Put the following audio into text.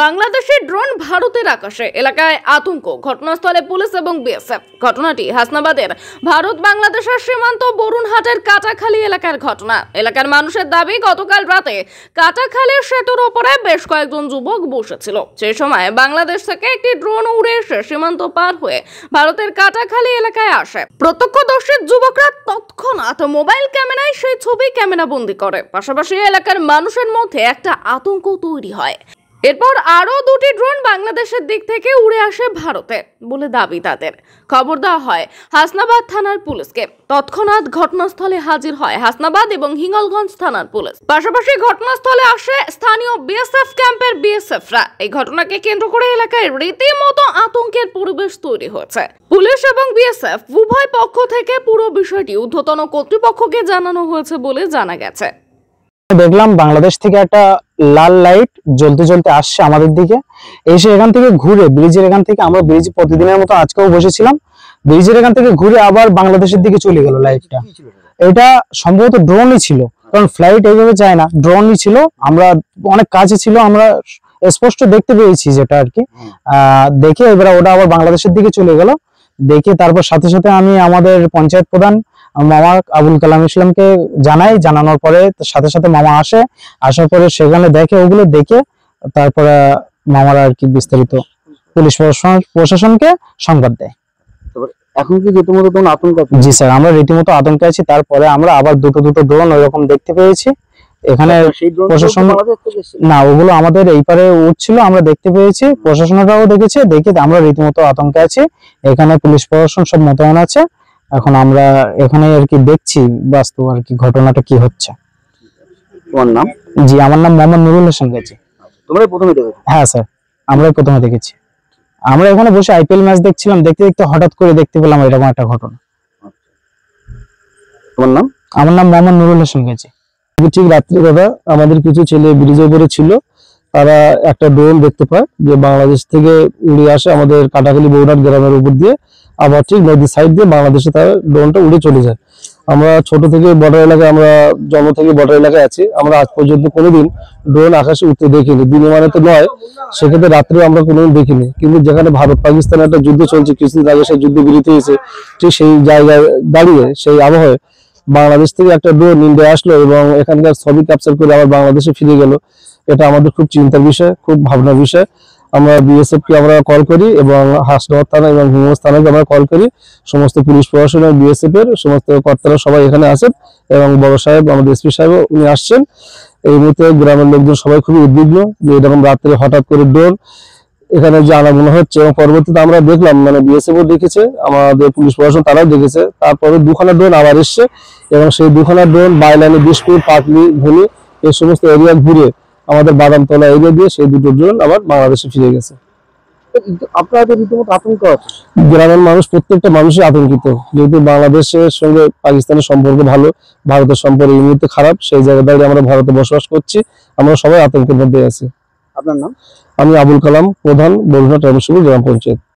বাংলাদেশের ড্রোন ভারতের আকাশে এলাকায় আতঙ্ক, ঘটনাস্থলে পুলিশ এবং বিএসএফ। ঘটনাটি হাসনাবাদের ভারত বাংলাদেশের সীমান্ত বরুণহাটের কাটাখালী এলাকার ঘটনা। এলাকার মানুষের দাবি, গতকাল রাতে কাটাখালীর সেতুর ওপরে বেশ কয়েকজন যুবক বসেছিল। সেই সময় বাংলাদেশ থেকে একটি ড্রোন উড়ে এসে সীমান্ত পার হয়ে ভারতের কাটাখালী এলাকায় আসে। প্রত্যক্ষদর্শী যুবকরা তৎক্ষণাৎ মোবাইল ক্যামেরায় সেই ছবি ক্যামেরাবন্দি করে। পাশাপাশি এলাকার মানুষের মধ্যে একটা আতঙ্ক তৈরি হয়। এরপর আরো দুটি ড্রোন বাংলাদেশের দিক থেকে উড়ে আসে ভারতে বলে দাবি তাদের। খবর দেওয়া হয় হাসনাবাদ থানার পুলিশকে। তৎক্ষণাৎ ঘটনাস্থলে হাজির হয় হাসনাবাদ এবং হিঙ্গলগঞ্জ থানার পুলিশ। পাশাপাশি ঘটনাস্থলে আসে স্থানীয় বিএসএফ ক্যাম্পের বিএসএফরা। এই ঘটনাকে কেন্দ্র করে এলাকায় রীতিমতো আতঙ্কের পরিবেশ তৈরি হয়েছে। পুলিশ এবং বিএসএফ উভয় পক্ষ থেকে পুরো বিষয়টি ঊর্ধ্বতন কর্তৃপক্ষকে জানানো হয়েছে বলে জানা গেছে। দেখলাম বাংলাদেশ থেকে একটা লাল লাইট জ্বলতে জ্বলতে আসছে আমাদের দিকে, এসে এখান থেকে ঘুরে ব্রিজের এখান থেকে, আমরা ব্রিজ প্রতিদিনের মতো আজকেও বসেছিলাম, ব্রিজের এখান থেকে ঘুরে আবার বাংলাদেশের দিকে চলে গেল লাইটটা। এটা সম্ভবত ড্রোনই ছিল, কারণ ফ্লাইট এইভাবে যায় না, ড্রোনই ছিল। আমরা অনেক কাছে ছিল, আমরা স্পষ্ট দেখতে পেয়েছি যেটা আর কি। দেখে এবার ওটা আবার বাংলাদেশের দিকে চলে গেল। দেখে তারপর সাথে সাথে আমি আমাদের পঞ্চায়েত প্রধান মামা আবুল কালাম ইসলামকে জানাই। জানানোর পরে সাথে সাথে মামা আসে, আসার পরে সেখানে দেখে, ওগুলো দেখে তারপরে মামারা আর কি বিস্তারিত পুলিশ প্রশাসনকে সংবাদ দেয়। এখন কি রীতিমতো তখন আতঙ্ক? জি স্যার, আমরা রীতিমতো আতঙ্কে আছি। তারপরে আমরা আবার দুটো ড্রোন ওইরকম দেখতে পেয়েছি এখানে। প্রশাসন না, ওগুলো আমাদের এই পারে উঠছিল, আমরা দেখতে পেয়েছি, প্রশাসনরাও দেখেছে। দেখে আমরা রীতিমতো আতঙ্কে আছি। এখানে পুলিশ প্রশাসন সব মোতায়েন আছে। এখন আমরা এখানে আর কি দেখছি বাস্তব আর কি ঘটনাটা কি হচ্ছে। তোমার নাম? জি, আমার নাম মোহাম্মদ নুরুল হোসেন গাজী। তোমরা প্রথমে দেখেছো? হ্যাঁ স্যার, আমরাই প্রথমে দেখেছি। আমরা এখানে বসে আইপিএল ম্যাচ দেখছিলাম, দেখতে দেখতে হঠাৎ করে দেখতে পেলাম এরকম একটা ঘটনা। তোমার নাম? আমার নাম মোহাম্মদ নুরুল হোসেন গাজী। ঠিক রাত্রিবেলা আমাদের কিছু ছেলে ব্রিজের উপরে ছিল, তারা একটা ড্রোন দেখতে পায় যে বাংলাদেশ থেকে উড়ে আসে আমাদের কাটাখালী বরুণহাট গ্রামের উপর দিয়ে, আবার ঠিক নদীর সাইড দিয়ে বাংলাদেশে তার ড্রোনটা উড়ে চলে যায়। আমরা ছোট থেকে বর্ডার এলাকায়, আমরা জন্ম থেকে বর্ডার এলাকায় আছি, আমরা আজ পর্যন্ত কোনোদিন ড্রোন আকাশে উঠতে দেখিনি। দিনে মানে তো নয়, সেক্ষেত্রে রাত্রে আমরা কোনোদিন দেখিনি। কিন্তু যেখানে ভারত পাকিস্তানের একটা যুদ্ধ চলছে, কিছুদিন আগে সেই যুদ্ধ বিরতি হয়েছে, ঠিক সেই জায়গায় দাঁড়িয়ে সেই আবহাওয়ায় বাংলাদেশ থেকে একটা ড্রোন ইন্ডিয়া আসলো এবং এখানকার ছবি ক্যাপচার করে আবার বাংলাদেশে ফিরে গেল। এটা আমাদের খুব চিন্তার বিষয়, খুব ভাবনার বিষয়। আমরা বিএসএফ কে আমরা কল করি এবং হাসনাবাদ থানা এবং হিঙ্গলগঞ্জ থানাকে আমরা কল করি। সমস্ত পুলিশ প্রশাসন এবং বিএসএফ এর সমস্ত কর্তারা সবাই এখানে আছেন এবং বড় সাহেব, আমাদের এসপি সাহেব উনি আসছেন। এই মুহূর্তে গ্রামের লোকজন সবাই খুবই উদ্বিগ্ন যে এরকম রাত্রে হঠাৎ করে ড্রোন এখানে যে আনাগোনা হচ্ছে। এবং পরবর্তীতে আমরা দেখলাম, মানে বিএসএফ ও দেখেছে, আমাদের পুলিশ প্রশাসন তারাও দেখেছে। তারপরে দুখানা ড্রোন আবার এসছে এবং সেই দুখানা ড্রোন বাইলাইনে, বিশপুর, পাটলি, ভুলি এই সমস্ত এরিয়া ঘুরে আমাদের বাদামতলা এরিয়া দিয়ে সেই দুটো ড্রোন আবার বাংলাদেশে ফিরে গেছে। আপনাদের রীতিমতো আতঙ্ক আছে? গ্রামের মানুষ, প্রত্যেকটা মানুষই আতঙ্কিত, যেহেতু বাংলাদেশের সঙ্গে পাকিস্তানের সম্পর্ক ভালো, ভারতের সম্পর্ক এই মুহূর্তে খারাপ। সেই জায়গায় দাঁড়িয়ে আমরা ভারতে বসবাস করছি, আমরা সবাই আতঙ্কের মধ্যে আছি। আপনার নাম? আমি আবুল কালাম, প্রধান, বরুণহাট রামেশ্বর গ্রাম পঞ্চায়েত।